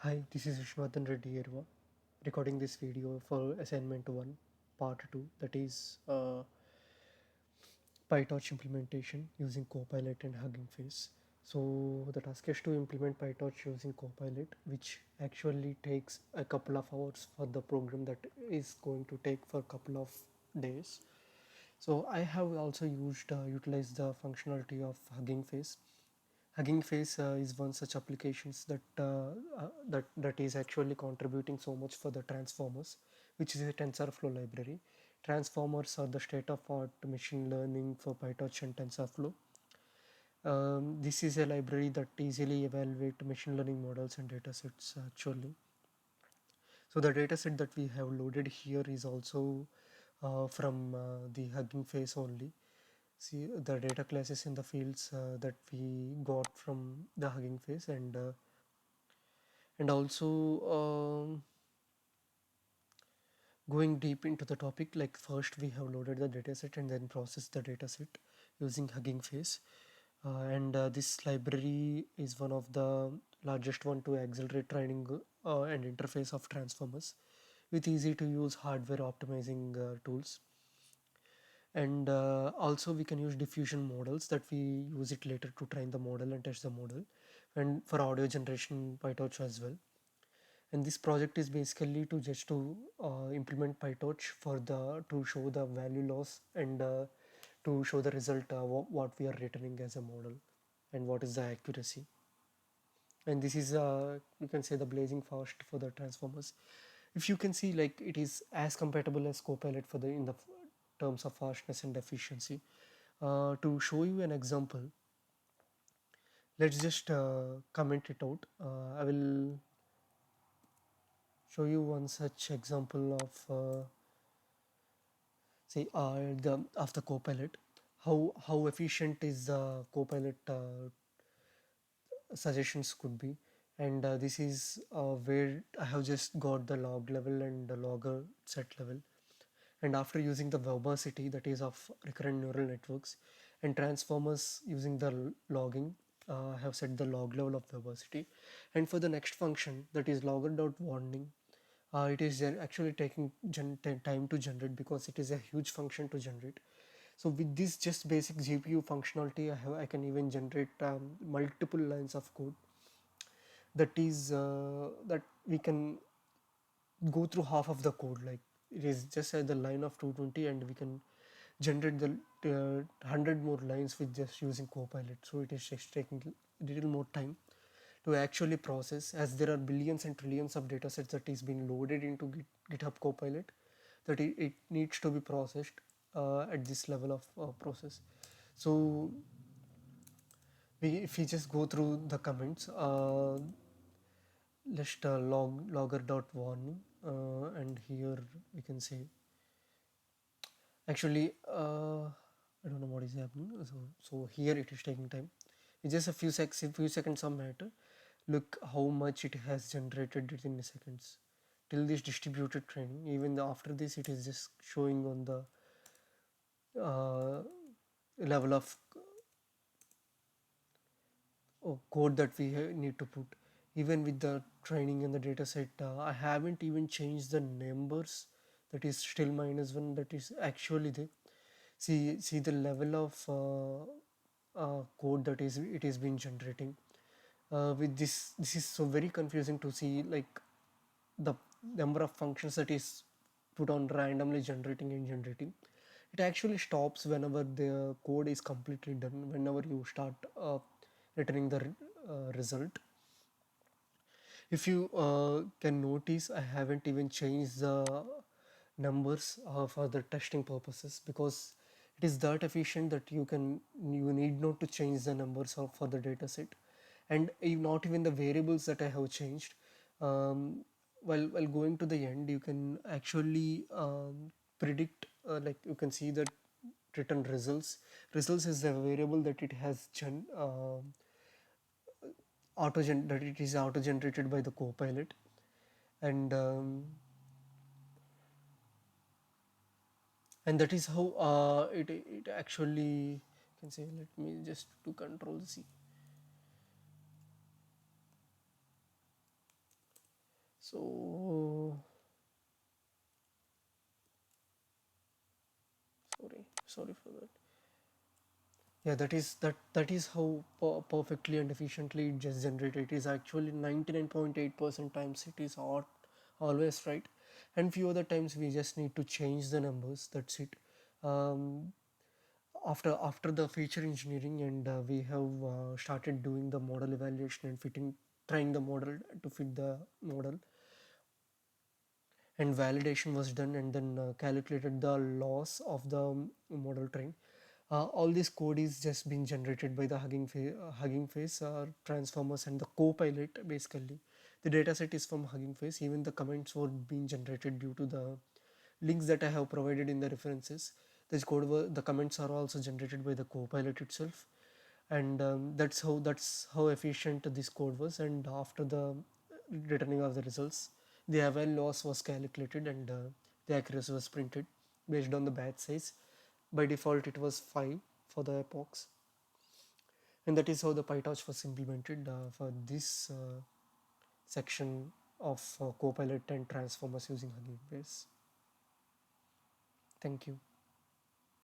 Hi, this is Vishwardhan Reddy Erva, recording this video for assignment 1, part 2, that is PyTorch implementation using copilot and Hugging Face. So the task is to implement PyTorch using copilot, which actually takes a couple of hours for the program that is going to take for a couple of days. So I have also utilized the functionality of Hugging Face. Hugging Face is one such applications that is actually contributing so much for the transformers, which is a TensorFlow library. Transformers are the state-of-art machine learning for PyTorch and TensorFlow. This is a library that easily evaluate machine learning models and datasets actually. So the dataset that we have loaded here is also from the Hugging Face only. See the data classes in the fields that we got from the Hugging Face, and also going deep into the topic, like first we have loaded the dataset and then processed the dataset using Hugging Face. And this library is one of the largest one to accelerate training and interface of transformers with easy to use hardware optimizing tools. And also we can use diffusion models that we use it later to train the model and test the model, and for audio generation PyTorch as well. And this project is basically to just to implement PyTorch for the to show the value loss, and to show the result what we are returning as a model and what is the accuracy. And this is you can say the blazing fast for the transformers. If you can see, like, it is as compatible as copilot for the in the terms of fastness and efficiency. To show you an example, let's just comment it out. I will show you one such example of say the of the copilot. How efficient is the copilot suggestions could be. And this is where I have just got the log level and the logger set level. And after using the verbosity, that is of recurrent neural networks, and transformers using the logging, I have set the log level of verbosity. And for the next function, that is logger dot warning, it is actually taking time to generate because it is a huge function to generate. So with this just basic GPU functionality, I can even generate multiple lines of code that we can go through half of the code. Like, it is just at the line of 220 and we can generate the 100 more lines with just using copilot. So it is just taking a little more time to actually process, as there are billions and trillions of data sets that is being loaded into GitHub Copilot, that it needs to be processed at this level of process. So if we just go through the comments, let's logger dot warning, and here we can say, actually, I don't know what is happening. So here it is taking time. It's just a few seconds of matter. Look how much it has generated within seconds. Till this distributed training, even after this, it is just showing on the level of code that we need to put. Even with the training and the data set, I haven't even changed the numbers. That is still -1. That is actually the see the level of code that is being generating. With this is so very confusing to see, like, the number of functions that is put on randomly generating and generating. It actually stops whenever the code is completely done, whenever you start returning the result. If you can notice, I haven't even changed the numbers for the testing purposes, because it is that efficient that you need not to change the numbers for the data set. And not even the variables that I have changed. While going to the end, you can actually predict, like, you can see that written results is the variable that it has that it is auto generated by the copilot. And um, and that is how it actually can say. Let me just to control C. So sorry for that. Yeah, that is how perfectly and efficiently it just generated. It is actually 99.8% times it is always right, and few other times we just need to change the numbers. That's it. Um, after the feature engineering, and we have started doing the model evaluation and trying the model to fit the model, and validation was done, and then calculated the loss of the model train. All this code is just being generated by the Hugging Face transformers and the copilot. Basically, the dataset is from Hugging Face. Even the comments were being generated due to the links that I have provided in the references. The comments are also generated by the copilot itself, and that's how efficient this code was. And after the returning of the results, the aval loss was calculated, and the accuracy was printed based on the batch size. By default it was 5 for the epochs, and that is how the PyTorch was implemented for this section of Copilot and transformers using Hugging Face. Thank you.